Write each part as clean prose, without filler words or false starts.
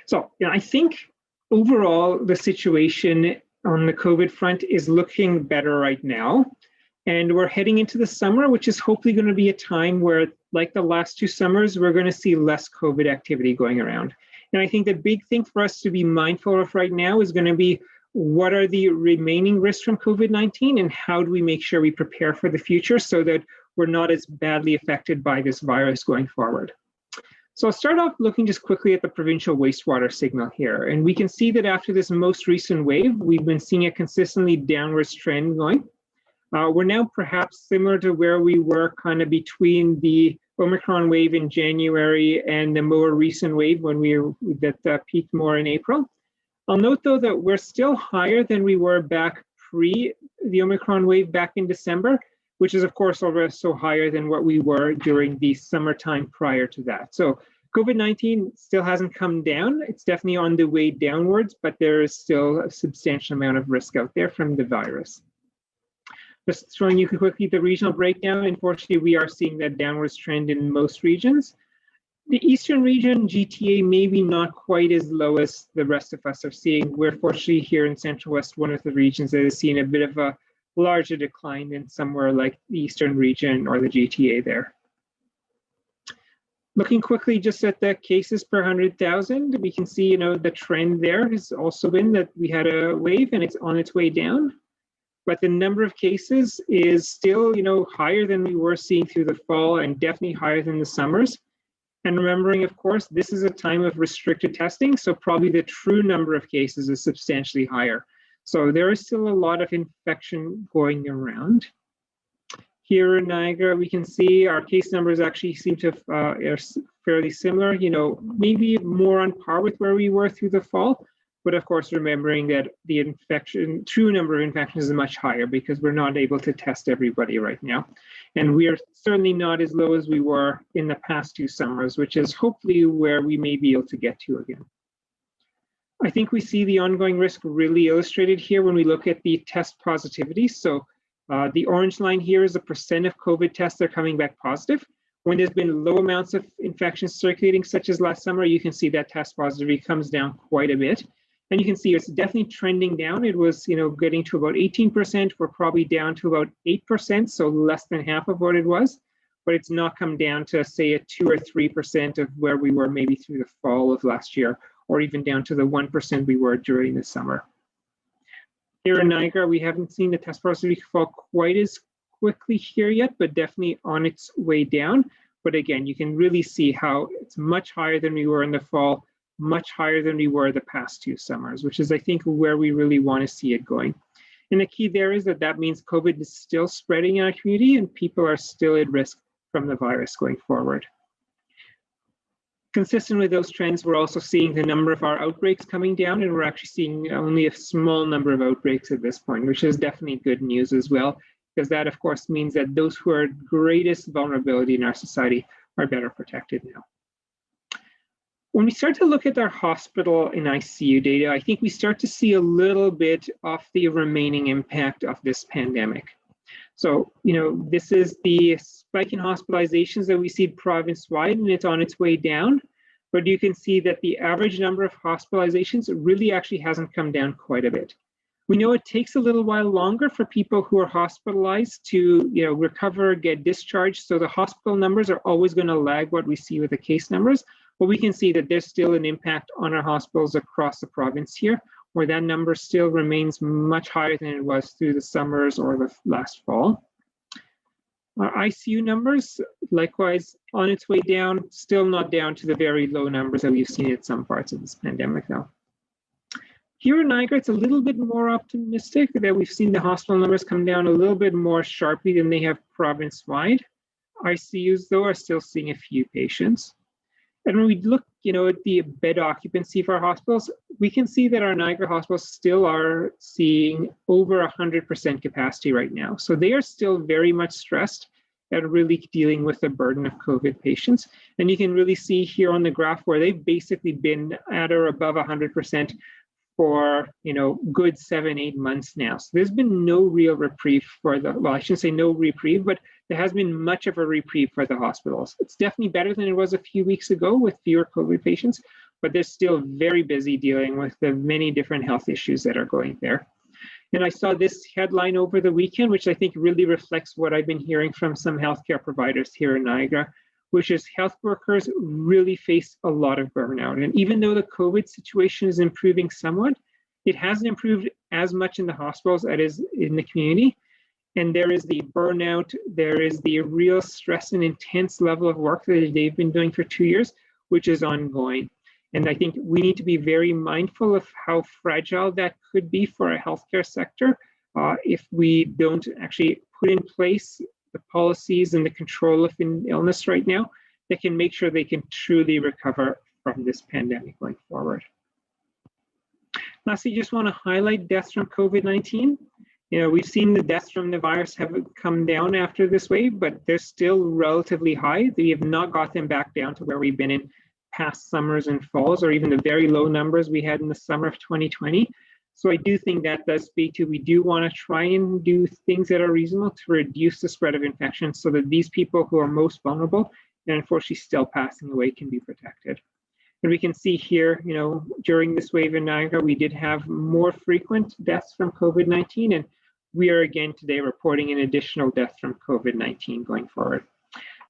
So, I think overall the situation on the COVID front is looking better right now. And we're heading into the summer, which is hopefully going to be a time where, like the last 2 summers, we're going to see less COVID activity going around. And I think the big thing for us to be mindful of right now is going to be what are the remaining risks from COVID-19 and how do we make sure we prepare for the future so that we're not as badly affected by this virus going forward. So I'll start off looking just quickly at the provincial wastewater signal here. And we can see that after this most recent wave, we've been seeing a consistently downwards trend going. We're now perhaps similar to where we were kind of between the Omicron wave in January and the more recent wave when that peaked more in April. I'll note though that we're still higher than we were back pre the Omicron wave back in December, which is of course also higher than what we were during the summertime prior to that. So COVID-19 still hasn't come down. It's definitely on the way downwards, but there is still a substantial amount of risk out there from the virus. Just showing you quickly the regional breakdown. Unfortunately, we are seeing that downwards trend in most regions. The eastern region, GTA, maybe not quite as low as the rest of us are seeing. We're fortunately here in Central West, one of the regions that is seeing a bit of a larger decline than somewhere like the eastern region or the GTA there. Looking quickly just at the cases per 100,000, we can see, the trend there has also been that we had a wave and it's on its way down. But the number of cases is still, higher than we were seeing through the fall and definitely higher than the summers. And remembering, of course, this is a time of restricted testing, so probably the true number of cases is substantially higher. So there is still a lot of infection going around. Here in Niagara, we can see our case numbers actually seem to are fairly similar, maybe more on par with where we were through the fall. But of course, remembering that the true number of infections is much higher because we're not able to test everybody right now. And we are certainly not as low as we were in the past 2 summers, which is hopefully where we may be able to get to again. I think we see the ongoing risk really illustrated here when we look at the test positivity. So the orange line here is the percent of COVID tests that are coming back positive. When there's been low amounts of infections circulating, such as last summer, you can see that test positivity comes down quite a bit. And you can see it's definitely trending down. It was, getting to about 18%. We're probably down to about 8%, so less than half of what it was. But it's not come down to, say, a 2 or 3% of where we were maybe through the fall of last year, or even down to the 1% we were during the summer. Here in Niagara, we haven't seen the test positivity fall quite as quickly here yet, but definitely on its way down. But again, you can really see how it's much higher than we were in the fall, much higher than we were the past 2 summers, which is, I think, where we really want to see it going. And the key there is that means COVID is still spreading in our community and people are still at risk from the virus going forward. Consistent with those trends, we're also seeing the number of our outbreaks coming down, and we're actually seeing only a small number of outbreaks at this point, which is definitely good news as well, because that, of course, means that those who are at greatest vulnerability in our society are better protected now. When we start to look at our hospital and ICU data, I think we start to see a little bit of the remaining impact of this pandemic. So, this is the spike in hospitalizations that we see province-wide, and it's on its way down. But you can see that the average number of hospitalizations really actually hasn't come down quite a bit. We know it takes a little while longer for people who are hospitalized to, recover, get discharged. So the hospital numbers are always going to lag what we see with the case numbers. But we can see that there's still an impact on our hospitals across the province here, where that number still remains much higher than it was through the summers or the last fall. Our ICU numbers, likewise, on its way down, still not down to the very low numbers that we've seen at some parts of this pandemic though. Here in Niagara, it's a little bit more optimistic that we've seen the hospital numbers come down a little bit more sharply than they have province-wide. ICUs, though, are still seeing a few patients. And when we look, at the bed occupancy of our hospitals, we can see that our Niagara hospitals still are seeing over 100% capacity right now. So they are still very much stressed and really dealing with the burden of COVID patients. And you can really see here on the graph where they've basically been at or above 100% for, good 7-8 months now. So there's been no real reprieve for well, I shouldn't say no reprieve, but there has been much of a reprieve for the hospitals. It's definitely better than it was a few weeks ago with fewer COVID patients, but they're still very busy dealing with the many different health issues that are going there. And I saw this headline over the weekend, which I think really reflects what I've been hearing from some healthcare providers here in Niagara, which is health workers really face a lot of burnout. And even though the COVID situation is improving somewhat, it hasn't improved as much in the hospitals as it is in the community. And there is the burnout, there is the real stress and intense level of work that they've been doing for 2 years, which is ongoing. And I think we need to be very mindful of how fragile that could be for a healthcare sector if we don't actually put in place the policies and the control of illness right now that can make sure they can truly recover from this pandemic going forward. Lastly, just want to highlight deaths from COVID-19. We've seen the deaths from the virus have come down after this wave, but they're still relatively high. We have not got them back down to where we've been in past summers and falls, or even the very low numbers we had in the summer of 2020. So I do think that does speak to, we do want to try and do things that are reasonable to reduce the spread of infection so that these people who are most vulnerable and unfortunately still passing away can be protected. And we can see here, during this wave in Niagara, we did have more frequent deaths from COVID-19, and we are again today reporting an additional death from COVID-19 going forward.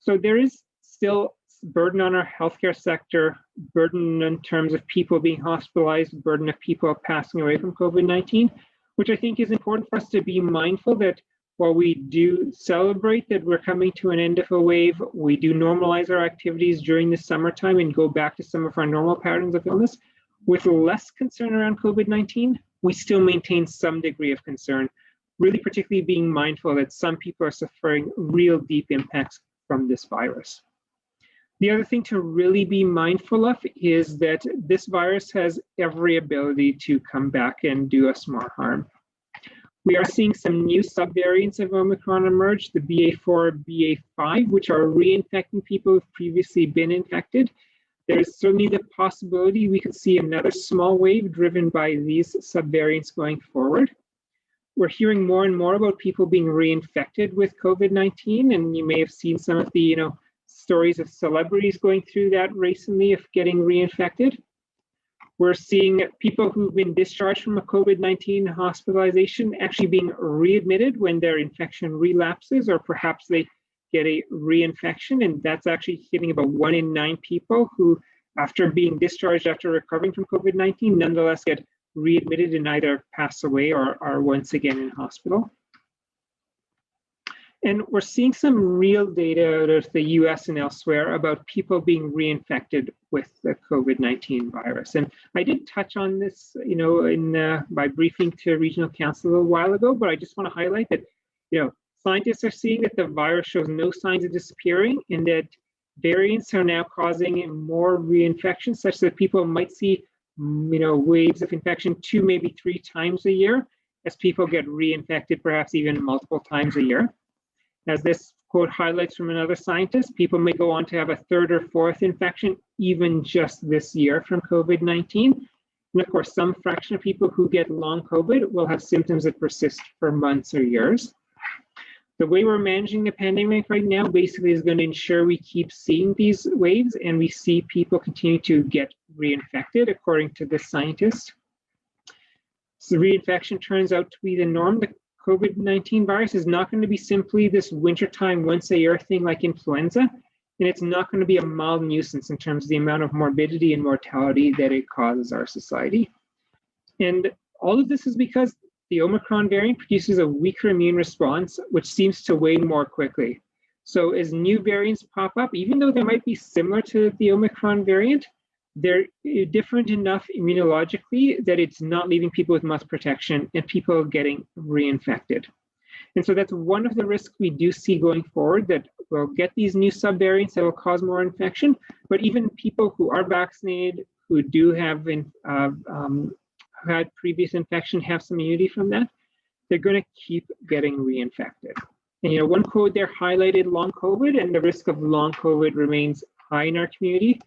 So there is still burden on our healthcare sector, burden in terms of people being hospitalized, burden of people passing away from COVID-19, which I think is important for us to be mindful that while we do celebrate that we're coming to an end of a wave, we do normalize our activities during the summertime and go back to some of our normal patterns of illness. With less concern around COVID-19, we still maintain some degree of concern, really particularly being mindful that some people are suffering real deep impacts from this virus. The other thing to really be mindful of is that this virus has every ability to come back and do us more harm. We are seeing some new subvariants of Omicron emerge, the BA4, BA5, which are reinfecting people who've previously been infected. There's certainly the possibility we could see another small wave driven by these subvariants going forward. We're hearing more and more about people being reinfected with COVID-19, and you may have seen some of the, stories of celebrities going through that recently of getting reinfected. We're seeing people who've been discharged from a COVID-19 hospitalization actually being readmitted when their infection relapses, or perhaps they get a reinfection, and that's actually hitting about 1 in 9 people who, after being discharged after recovering from COVID-19, nonetheless get readmitted and either pass away or are once again in hospital. And we're seeing some real data out of the US and elsewhere about people being reinfected with the COVID-19 virus. And I did touch on this, by briefing to regional council a little while ago, but I just want to highlight that, scientists are seeing that the virus shows no signs of disappearing, and that variants are now causing more reinfections, such that people might see, waves of infection 2, maybe 3 times a year, as people get reinfected, perhaps even multiple times a year. As this quote highlights from another scientist, people may go on to have a 3rd or 4th infection even just this year from COVID-19. And of course, some fraction of people who get long COVID will have symptoms that persist for months or years. The way we're managing the pandemic right now basically is going to ensure we keep seeing these waves and we see people continue to get reinfected, according to this scientist. So reinfection turns out to be the norm. The COVID-19 virus is not going to be simply this wintertime once-a-year thing like influenza, and it's not going to be a mild nuisance in terms of the amount of morbidity and mortality that it causes our society. And all of this is because the Omicron variant produces a weaker immune response, which seems to wane more quickly. So as new variants pop up, even though they might be similar to the Omicron variant, they're different enough immunologically that it's not leaving people with much protection and people getting reinfected. And so that's one of the risks we do see going forward, that we'll get these new subvariants that will cause more infection, but even people who are vaccinated, who do have had previous infection, have some immunity from that, they're going to keep getting reinfected. And one quote there highlighted long COVID, and the risk of long COVID remains high in our community.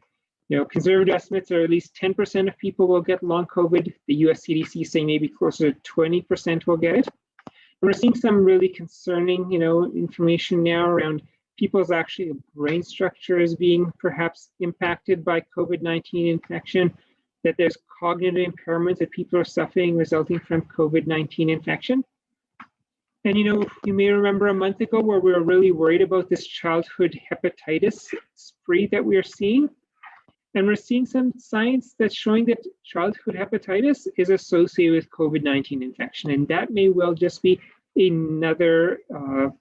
Conservative estimates are at least 10% of people will get long COVID. The US CDC say maybe closer to 20% will get it. And we're seeing some really concerning, information now around people's actually brain structure is being perhaps impacted by COVID-19 infection, that there's cognitive impairments that people are suffering resulting from COVID-19 infection. And you may remember a month ago where we were really worried about this childhood hepatitis spree that we are seeing. And we're seeing some science that's showing that childhood hepatitis is associated with COVID-19 infection. And that may well just be another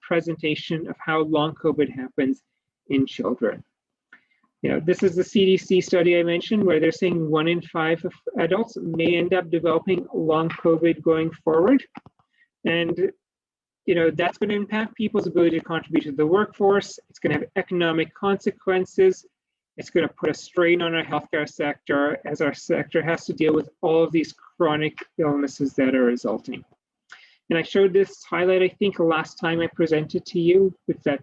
presentation of how long COVID happens in children. This is the CDC study I mentioned where they're saying 1 in 5 adults may end up developing long COVID going forward. And that's going to impact people's ability to contribute to the workforce. It's going to have economic consequences. It's going to put a strain on our healthcare sector as our sector has to deal with all of these chronic illnesses that are resulting. And I showed this highlight, I think, last time I presented to you with that,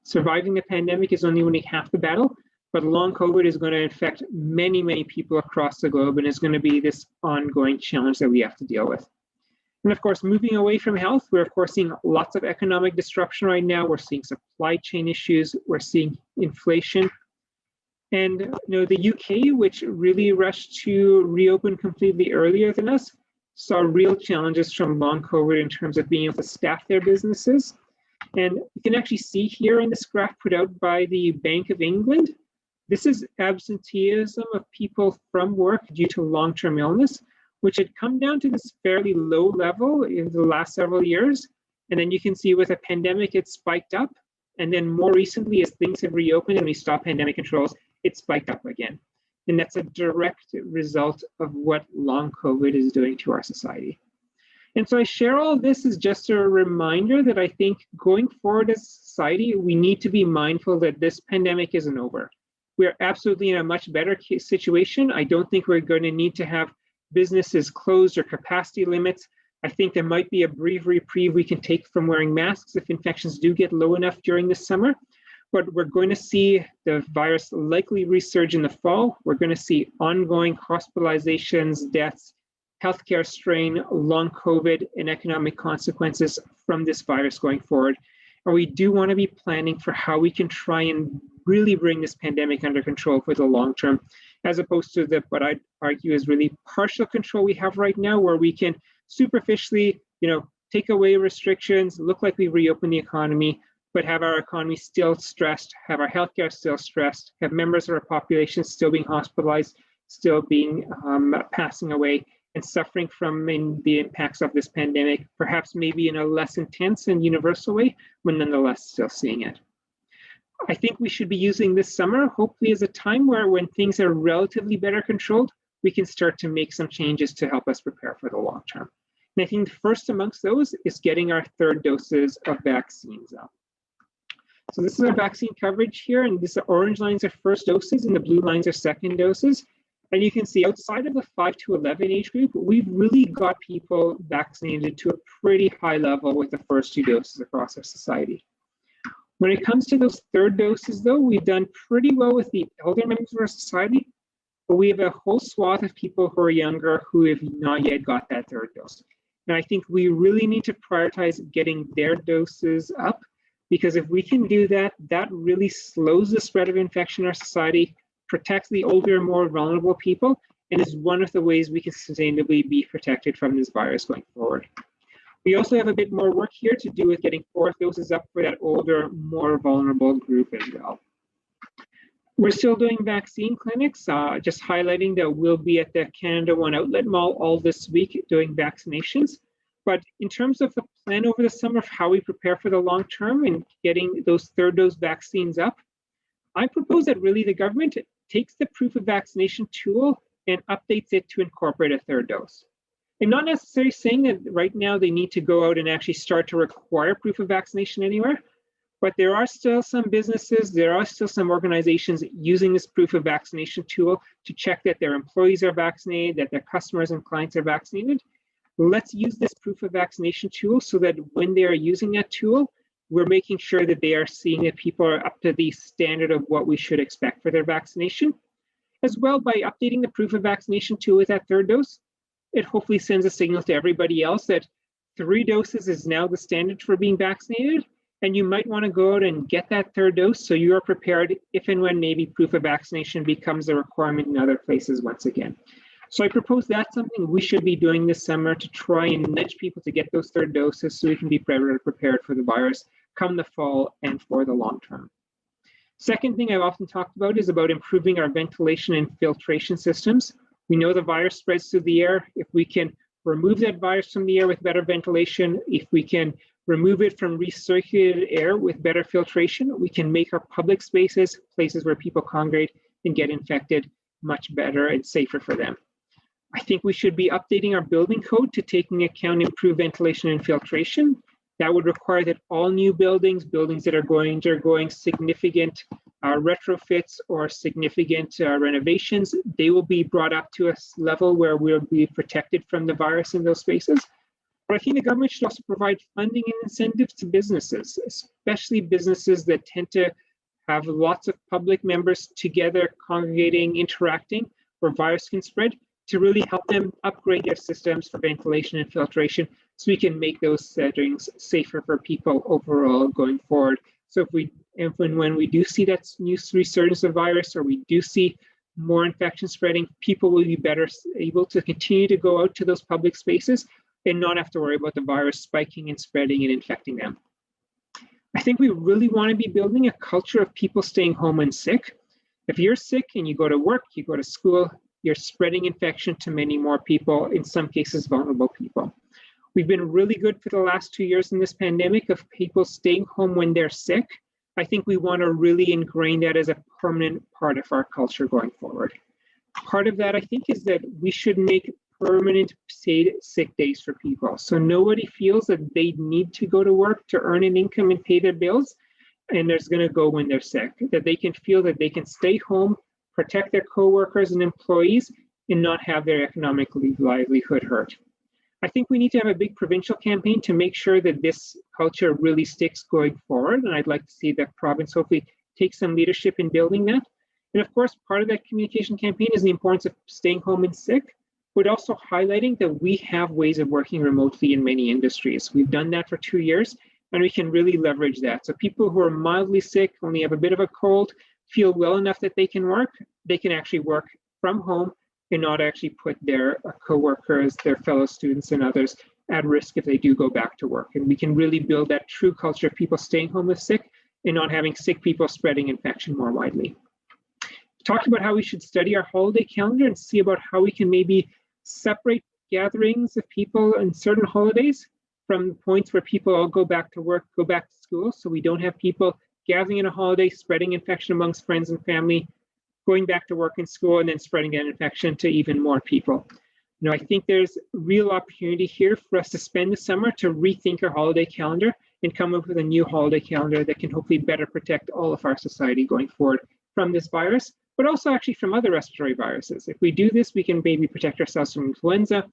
surviving the pandemic is only half the battle, but long COVID is going to affect many, many people across the globe and is going to be this ongoing challenge that we have to deal with. And of course, moving away from health, we're of course seeing lots of economic disruption right now. We're seeing supply chain issues. We're seeing inflation. And the UK, which really rushed to reopen completely earlier than us, saw real challenges from long COVID in terms of being able to staff their businesses. And you can actually see here in this graph put out by the Bank of England, this is absenteeism of people from work due to long-term illness, which had come down to this fairly low level in the last several years. And then you can see with a pandemic, it spiked up. And then more recently, as things have reopened and we stopped pandemic controls, it spiked up again. And that's a direct result of what long COVID is doing to our society. And so I share all of this as just a reminder that I think going forward as a society, we need to be mindful that this pandemic isn't over. We are absolutely in a much better situation. I don't think we're going to need to have businesses closed or capacity limits. I think there might be a brief reprieve we can take from wearing masks if infections do get low enough during the summer. But we're going to see the virus likely resurge in the fall. We're going to see ongoing hospitalizations, deaths, healthcare strain, long COVID, and economic consequences from this virus going forward. And we do want to be planning for how we can try and really bring this pandemic under control for the long term, as opposed to what I'd argue is really partial control we have right now, where we can superficially, take away restrictions, look like we reopen the economy, but have our economy still stressed, have our healthcare still stressed, have members of our population still being hospitalized, still being passing away and suffering from the impacts of this pandemic, perhaps maybe in a less intense and universal way, but nonetheless still seeing it. I think we should be using this summer, hopefully, as a time where when things are relatively better controlled, we can start to make some changes to help us prepare for the long term. And I think the first amongst those is getting our third doses of vaccines up. So this is our vaccine coverage here, and the orange lines are first doses and the blue lines are second doses. And you can see outside of the 5 to 11 age group, we've really got people vaccinated to a pretty high level with the first 2 doses across our society. When it comes to those third doses, though, we've done pretty well with the elder members of our society, but we have a whole swath of people who are younger who have not yet got that third dose. And I think we really need to prioritize getting their doses up, because if we can do that, that really slows the spread of infection in our society, protects the older, more vulnerable people, and is one of the ways we can sustainably be protected from this virus going forward. We also have a bit more work here to do with getting 4th doses up for that older, more vulnerable group as well. We're still doing vaccine clinics, just highlighting that we'll be at the Canada One Outlet Mall all this week doing vaccinations. But in terms of the plan over the summer of how we prepare for the long term and getting those third dose vaccines up, I propose that really the government takes the proof of vaccination tool and updates it to incorporate a third dose. I'm not necessarily saying that right now they need to go out and actually start to require proof of vaccination anywhere, but there are still some businesses, there are still some organizations using this proof of vaccination tool to check that their employees are vaccinated, that their customers and clients are vaccinated. Let's use this proof of vaccination tool so that when they are using that tool, we're making sure that they are seeing that people are up to the standard of what we should expect for their vaccination. As well, by updating the proof of vaccination tool with that third dose, it hopefully sends a signal to everybody else that 3 doses is now the standard for being vaccinated, And you might want to go out and get that third dose so you are prepared if and when maybe proof of vaccination becomes a requirement in other places once again. So I propose that's something we should be doing this summer to try and nudge people to get those third doses so we can be better prepared for the virus come the fall and for the long term. Second thing I've often talked about is about improving our ventilation and filtration systems. We know the virus spreads through the air. If we can remove that virus from the air with better ventilation, if we can remove it from recirculated air with better filtration, we can make our public spaces, places where people congregate and get infected, much better and safer for them. I think we should be updating our building code to taking account improved ventilation and filtration. That would require that all new buildings that are going significant retrofits or significant renovations, they will be brought up to a level where we'll be protected from the virus in those spaces. But I think the government should also provide funding and incentives to businesses, especially businesses that tend to have lots of public members together, congregating, interacting, where virus can spread, to really help them upgrade their systems for ventilation and filtration so we can make those settings safer for people overall going forward. So when we do see that new resurgence of virus, or we do see more infection spreading, people will be better able to continue to go out to those public spaces and not have to worry about the virus spiking and spreading and infecting them. I think we really want to be building a culture of people staying home when sick. If you're sick and you go to work, you go to school, you're spreading infection to many more people, in some cases vulnerable people. We've been really good for the last 2 years in this pandemic of people staying home when they're sick. I think we want to really ingrain that as a permanent part of our culture going forward. Part of that, I think, is that we should make permanent paid sick days for people. So nobody feels that they need to go to work to earn an income and pay their bills, and they're going to go when they're sick. That they can feel that they can stay home, protect their coworkers and employees, and not have their economic livelihood hurt. I think we need to have a big provincial campaign to make sure that this culture really sticks going forward, and I'd like to see the province hopefully take some leadership in building that. And of course, part of that communication campaign is the importance of staying home and sick, but also highlighting that we have ways of working remotely in many industries. We've done that for 2 years, and we can really leverage that. So people who are mildly sick, only have a bit of a cold, feel well enough that they can work, they can actually work from home and not actually put their coworkers, their fellow students and others at risk if they do go back to work. And we can really build that true culture of people staying home with sick and not having sick people spreading infection more widely. Talked about how we should study our holiday calendar and see about how we can maybe separate gatherings of people in certain holidays from the points where people all go back to work, go back to school, so we don't have people gathering in a holiday, spreading infection amongst friends and family, going back to work and school, and then spreading that infection to even more people. I think there's real opportunity here for us to spend the summer to rethink our holiday calendar and come up with a new holiday calendar that can hopefully better protect all of our society going forward from this virus, but also actually from other respiratory viruses. If we do this, we can maybe protect ourselves from influenza,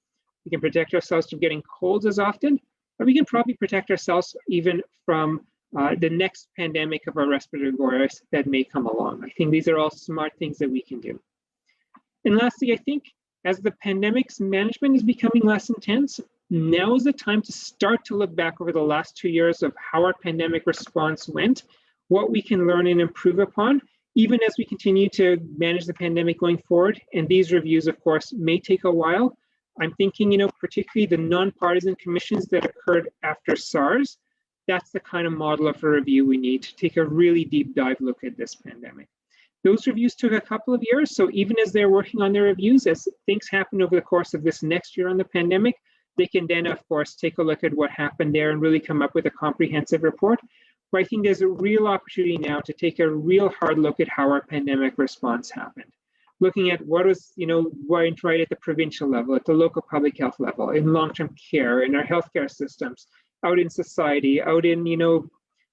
we can protect ourselves from getting colds as often, or we can probably protect ourselves even from the next pandemic of a respiratory virus that may come along. I think these are all smart things that we can do. And lastly, I think as the pandemic's management is becoming less intense, now is the time to start to look back over the last 2 years of how our pandemic response went, what we can learn and improve upon, even as we continue to manage the pandemic going forward. And these reviews, of course, may take a while. I'm thinking, particularly the nonpartisan commissions that occurred after SARS. That's the kind of model of a review we need to take a really deep dive look at this pandemic. Those reviews took a couple of years, so even as they're working on their reviews, as things happen over the course of this next year on the pandemic, they can then, of course, take a look at what happened there and really come up with a comprehensive report. But I think there's a real opportunity now to take a real hard look at how our pandemic response happened. Looking at what was, went right at the provincial level, at the local public health level, in long-term care, in our healthcare systems, out in society, out in,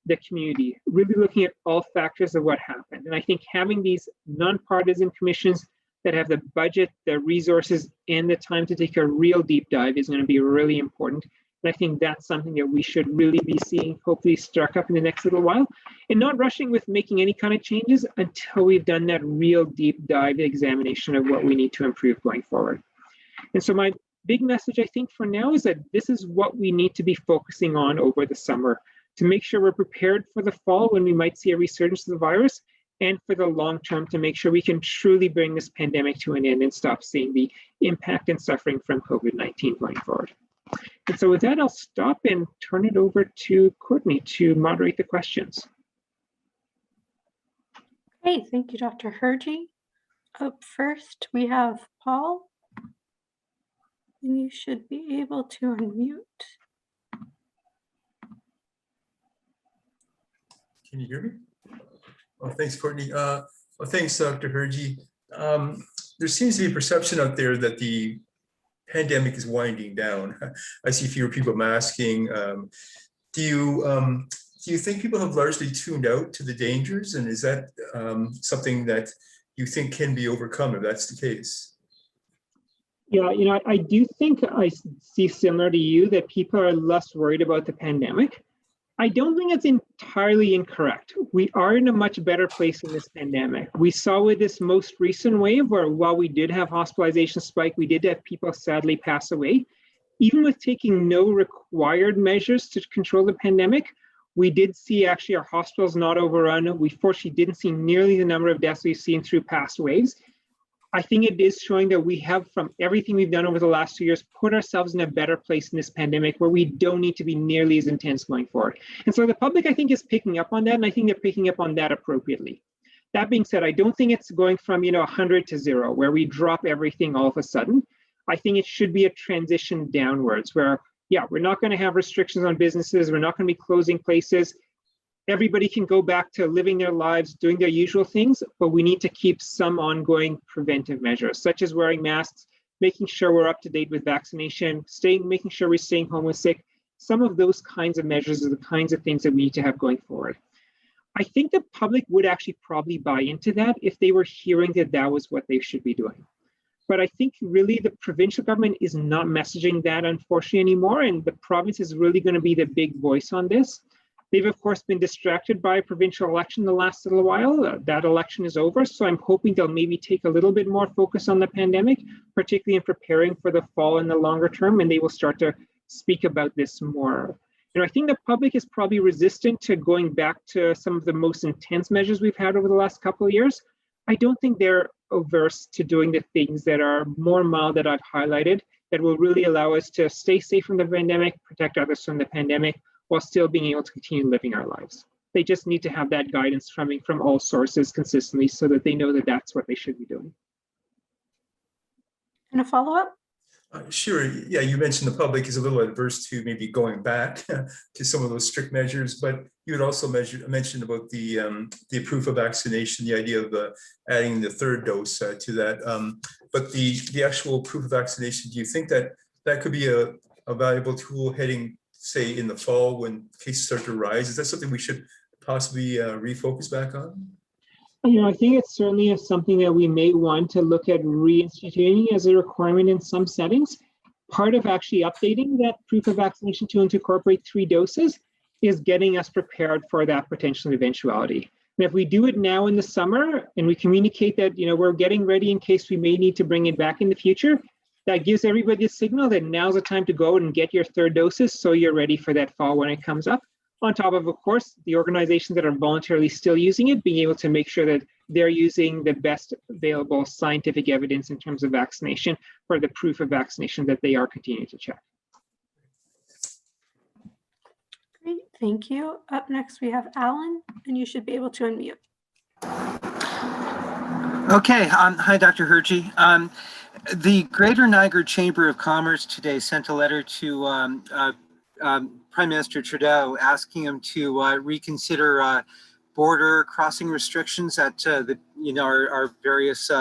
the community, really looking at all factors of what happened. And I think having these nonpartisan commissions that have the budget, the resources, and the time to take a real deep dive is going to be really important. And I think that's something that we should really be seeing, hopefully struck up in the next little while, and not rushing with making any kind of changes until we've done that real deep dive examination of what we need to improve going forward. And so my big message, I think, for now is that this is what we need to be focusing on over the summer. to make sure we're prepared for the fall when we might see a resurgence of the virus, and for the long term to make sure we can truly bring this pandemic to an end and stop seeing the impact and suffering from COVID-19 going forward. And so with that, I'll stop and turn it over to Courtney to moderate the questions. Hey, thank you, Dr. Hergy. Up first, we have Paul. And you should be able to unmute. Can you hear me? Well, thanks, Courtney. Well, thanks, Dr. Hergy. There seems to be a perception out there that the pandemic is winding down. I see fewer people masking. Do you think people have largely tuned out to the dangers? And is that something that you think can be overcome if that's the case? Yeah, I do think I see similar to you that people are less worried about the pandemic. I don't think it's entirely incorrect. We are in a much better place in this pandemic. We saw with this most recent wave where while we did have hospitalization spike, we did have people sadly pass away. Even with taking no required measures to control the pandemic, we did see actually our hospitals not overrun. We fortunately didn't see nearly the number of deaths we've seen through past waves. I think it is showing that we have, from everything we've done over the last 2 years, put ourselves in a better place in this pandemic where we don't need to be nearly as intense going forward. And so the public, I think, is picking up on that, and I think they're picking up on that appropriately. That being said, I don't think it's going from 100 to 0, where we drop everything all of a sudden. I think it should be a transition downwards where, yeah, we're not going to have restrictions on businesses. We're not going to be closing places. Everybody can go back to living their lives, doing their usual things, but we need to keep some ongoing preventive measures, such as wearing masks, making sure we're up to date with vaccination, making sure we're staying home with sick. Some of those kinds of measures are the kinds of things that we need to have going forward. I think the public would actually probably buy into that if they were hearing that that was what they should be doing. But I think really the provincial government is not messaging that, unfortunately, anymore, and the province is really going to be the big voice on this. They've, of course, been distracted by a provincial election the last little while. That election is over, so I'm hoping they'll maybe take a little bit more focus on the pandemic, particularly in preparing for the fall in the longer term, and they will start to speak about this more. I think the public is probably resistant to going back to some of the most intense measures we've had over the last couple of years. I don't think they're averse to doing the things that are more mild that I've highlighted that will really allow us to stay safe from the pandemic, protect others from the pandemic, while still being able to continue living our lives. They just need to have that guidance coming from all sources consistently so that they know that that's what they should be doing. And a follow-up? Sure. Yeah, you mentioned the public is a little adverse to maybe going back to some of those strict measures, but you had also mentioned about the proof of vaccination, the idea of adding the third dose to that. But the actual proof of vaccination, do you think that that could be a valuable tool heading, say, in the fall when cases start to rise? Is that something we should possibly refocus back on? I think it certainly is something that we may want to look at reinstituting as a requirement in some settings. Part of actually updating that proof of vaccination to incorporate 3 doses is getting us prepared for that potential eventuality. And if we do it now in the summer and we communicate that we're getting ready in case we may need to bring it back in the future, that gives everybody a signal that now's the time to go and get your 3rd doses so you're ready for that fall when it comes up. On top of course, the organizations that are voluntarily still using it, being able to make sure that they're using the best available scientific evidence in terms of vaccination for the proof of vaccination that they are continuing to check. Great, thank you. Up next, we have Alan, and you should be able to unmute. Okay, hi, Dr. Hergy. The Greater Niagara Chamber of Commerce today sent a letter to Prime Minister Trudeau asking him to reconsider border crossing restrictions at our various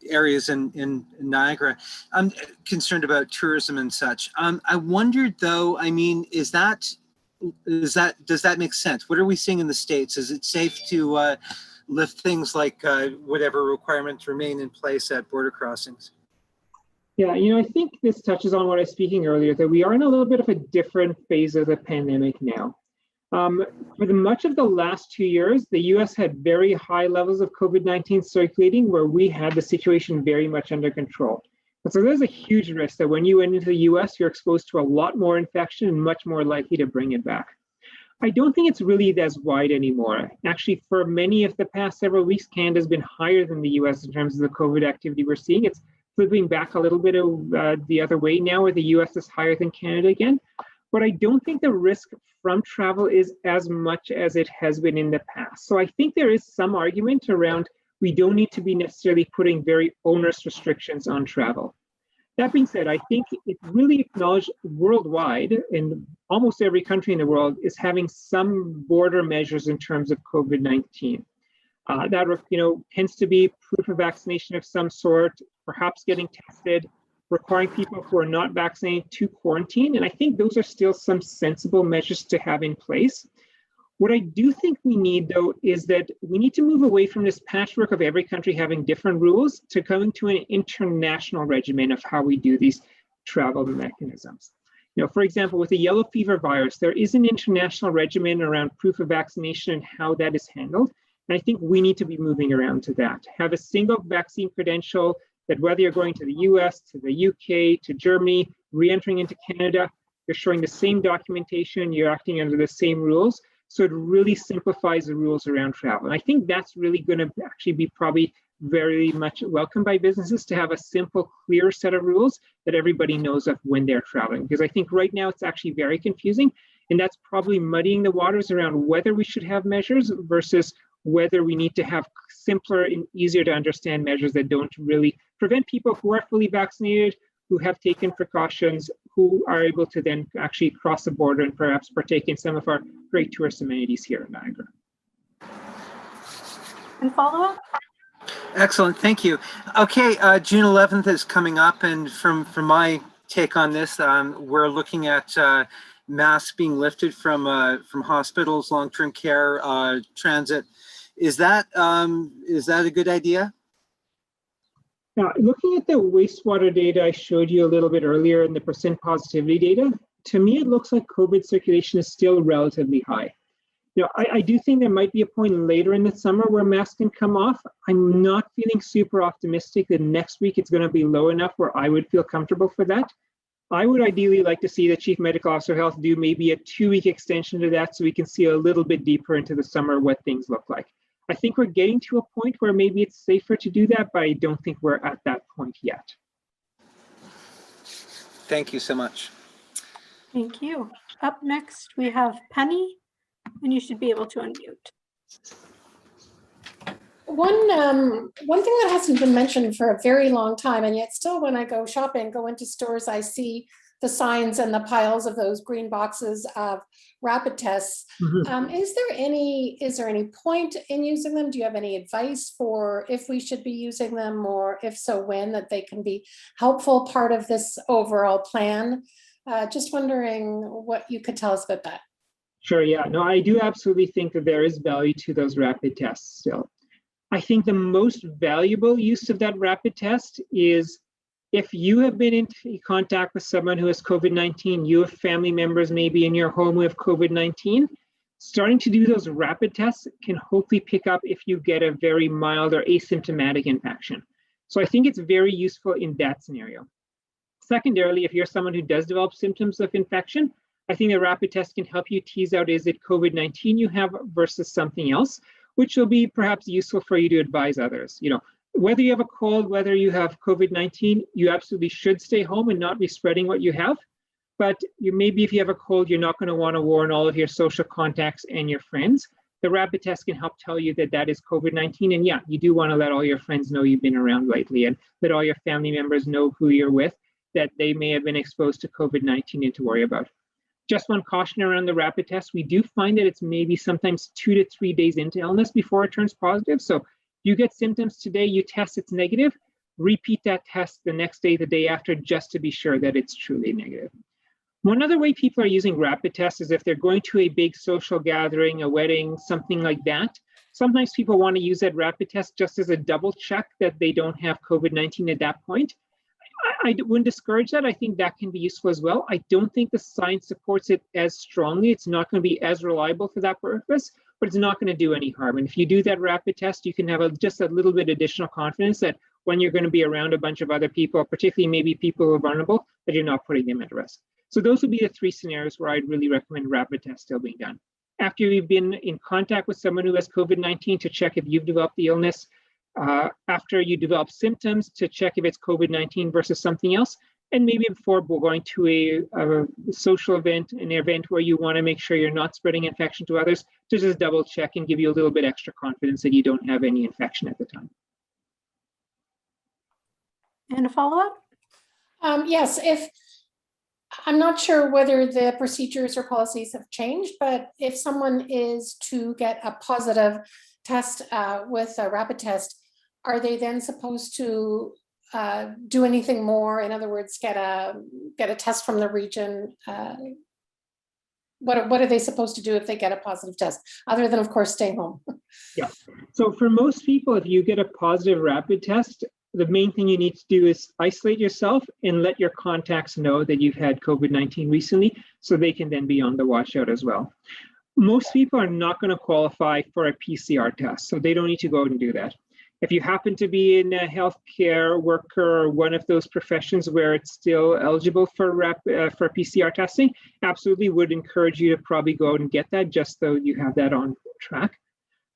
areas in Niagara. I'm concerned about tourism and such. I wondered though, does that make sense? What are we seeing in the States? Is it safe to lift things like whatever requirements remain in place at border crossings? Yeah, I think this touches on what I was speaking earlier, that we are in a little bit of a different phase of the pandemic now. For much of the last 2 years, the US had very high levels of COVID-19 circulating where we had the situation very much under control. So there's a huge risk that when you went into the US, you're exposed to a lot more infection and much more likely to bring it back. I don't think it's really as wide anymore. Actually, for many of the past several weeks, Canada's been higher than the US in terms of the COVID activity we're seeing. It's flipping back a little bit of the other way now, where the US is higher than Canada again. But I don't think the risk from travel is as much as it has been in the past. So I think there is some argument around we don't need to be necessarily putting very onerous restrictions on travel. That being said, I think it's really acknowledged worldwide, in almost every country in the world, is having some border measures in terms of COVID-19. That tends to be proof of vaccination of some sort, perhaps getting tested, requiring people who are not vaccinated to quarantine. And I think those are still some sensible measures to have in place. What I do think we need, though, is that we need to move away from this patchwork of every country having different rules to coming to an international regimen of how we do these travel mechanisms. For example, with the yellow fever virus, there is an international regimen around proof of vaccination and how that is handled. And I think we need to be moving around to that. Have a single vaccine credential that whether you're going to the US, to the UK, to Germany, re-entering into Canada, you're showing the same documentation, you're acting under the same rules. So it really simplifies the rules around travel. And I think that's really going to actually be probably very much welcomed by businesses, to have a simple, clear set of rules that everybody knows of when they're traveling. Because I think right now it's actually very confusing, and that's probably muddying the waters around whether we should have measures versus whether we need to have simpler and easier to understand measures that don't really prevent people who are fully vaccinated, who have taken precautions, who are able to then actually cross the border and perhaps partake in some of our great tourist amenities here in Niagara. And follow up? Excellent, thank you. Okay, June 11th is coming up, and from my take on this, we're looking at masks being lifted from hospitals, long-term care, transit. Is that a good idea? Now, looking at the wastewater data I showed you a little bit earlier and the percent positivity data, to me, it looks like COVID circulation is still relatively high. I do think there might be a point later in the summer where masks can come off. I'm not feeling super optimistic that next week it's going to be low enough where I would feel comfortable for that. I would ideally like to see the Chief Medical Officer of Health do maybe a 2-week extension to that so we can see a little bit deeper into the summer what things look like. I think we're getting to a point where maybe it's safer to do that, but I don't think we're at that point yet. Thank you so much. Thank you. Up next, we have Penny, and you should be able to unmute. One thing that hasn't been mentioned for a very long time, and yet still when I go shopping, go into stores, I see the signs and the piles of those green boxes of rapid tests. Mm-hmm. Is there any point in using them? Do you have any advice for if we should be using them, or if so, when, that they can be helpful part of this overall plan? Just wondering what you could tell us about that. Sure, yeah. No, I do absolutely think that there is value to those rapid tests still. I think the most valuable use of that rapid test is if you have been in contact with someone who has COVID-19, you have family members maybe in your home who have COVID-19, starting to do those rapid tests can hopefully pick up if you get a very mild or asymptomatic infection. So I think it's very useful in that scenario. Secondarily, if you're someone who does develop symptoms of infection, I think a rapid test can help you tease out, is it COVID-19 you have versus something else, which will be perhaps useful for you to advise others. Whether you have a cold, whether you have COVID-19, you absolutely should stay home and not be spreading what you have. But maybe if you have a cold, you're not going to want to warn all of your social contacts and your friends. The rapid test can help tell you that that is COVID-19. And yeah, you do want to let all your friends know you've been around lately, and let all your family members know who you're with, that they may have been exposed to COVID-19 and to worry about. Just one caution around the rapid test, we do find that it's maybe sometimes 2 to 3 days into illness before it turns positive. So you get symptoms today, you test it's negative, repeat that test the next day, the day after, just to be sure that it's truly negative. One other way people are using rapid tests is if they're going to a big social gathering, a wedding, something like that. Sometimes people want to use that rapid test just as a double check that they don't have COVID-19 at that point. I wouldn't discourage that. I think that can be useful as well. I don't think the science supports it as strongly. It's not going to be as reliable for that purpose, but it's not going to do any harm. And if you do that rapid test, you can have just a little bit additional confidence that when you're going to be around a bunch of other people, particularly maybe people who are vulnerable, that you're not putting them at risk. So those would be the 3 scenarios where I'd really recommend rapid tests still being done. After you've been in contact with someone who has COVID-19 to check if you've developed the illness, after you develop symptoms to check if it's COVID-19 versus something else, and maybe before going to a social event, an event where you want to make sure you're not spreading infection to others, to just double check and give you a little bit extra confidence that you don't have any infection at the time. And a follow-up? Yes, I'm not sure whether the procedures or policies have changed, but if someone is to get a positive test with a rapid test, are they then supposed to do anything more? In other words, get a test from the region? What are they supposed to do if they get a positive test, other than, of course, stay home? Yeah. So for most people, if you get a positive rapid test, the main thing you need to do is isolate yourself and let your contacts know that you've had COVID-19 recently, so they can then be on the watch out as well. Most people are not going to qualify for a PCR test, so they don't need to go out and do that. If you happen to be in a healthcare worker or one of those professions where it's still eligible for PCR testing, absolutely would encourage you to probably go out and get that, just so you have that on track.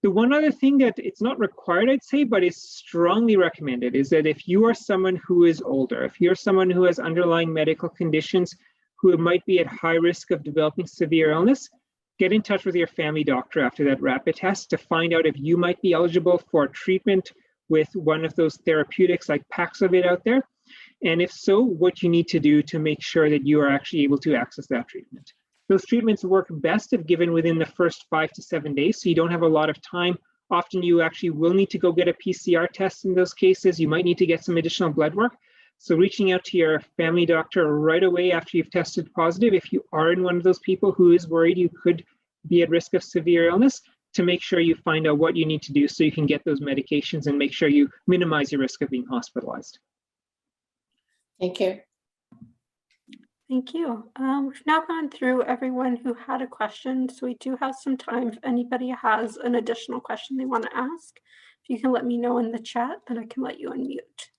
The one other thing that it's not required, I'd say, but is strongly recommended, is that if you are someone who is older, if you're someone who has underlying medical conditions, who might be at high risk of developing severe illness, get in touch with your family doctor after that rapid test to find out if you might be eligible for treatment with one of those therapeutics like Paxlovid out there. And if so, what you need to do to make sure that you are actually able to access that treatment. Those treatments work best if given within the first 5 to 7 days, so you don't have a lot of time. Often you actually will need to go get a PCR test in those cases. You might need to get some additional blood work. So reaching out to your family doctor right away after you've tested positive, if you are in one of those people who is worried you could be at risk of severe illness, to make sure you find out what you need to do so you can get those medications and make sure you minimize your risk of being hospitalized. Thank you. Thank you. We've now gone through everyone who had a question, so we do have some time if anybody has an additional question they want to ask. If you can let me know in the chat, then I can let you unmute.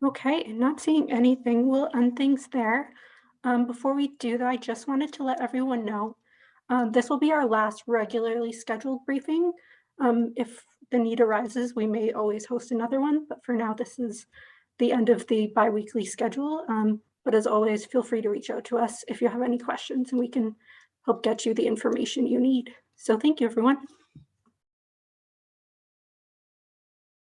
Okay, and not seeing anything, we'll end things there. Before we do though, I just wanted to let everyone know, this will be our last regularly scheduled briefing. If the need arises, we may always host another one, but for now, this is the end of the bi-weekly schedule. But as always, feel free to reach out to us if you have any questions and we can help get you the information you need. So thank you, everyone.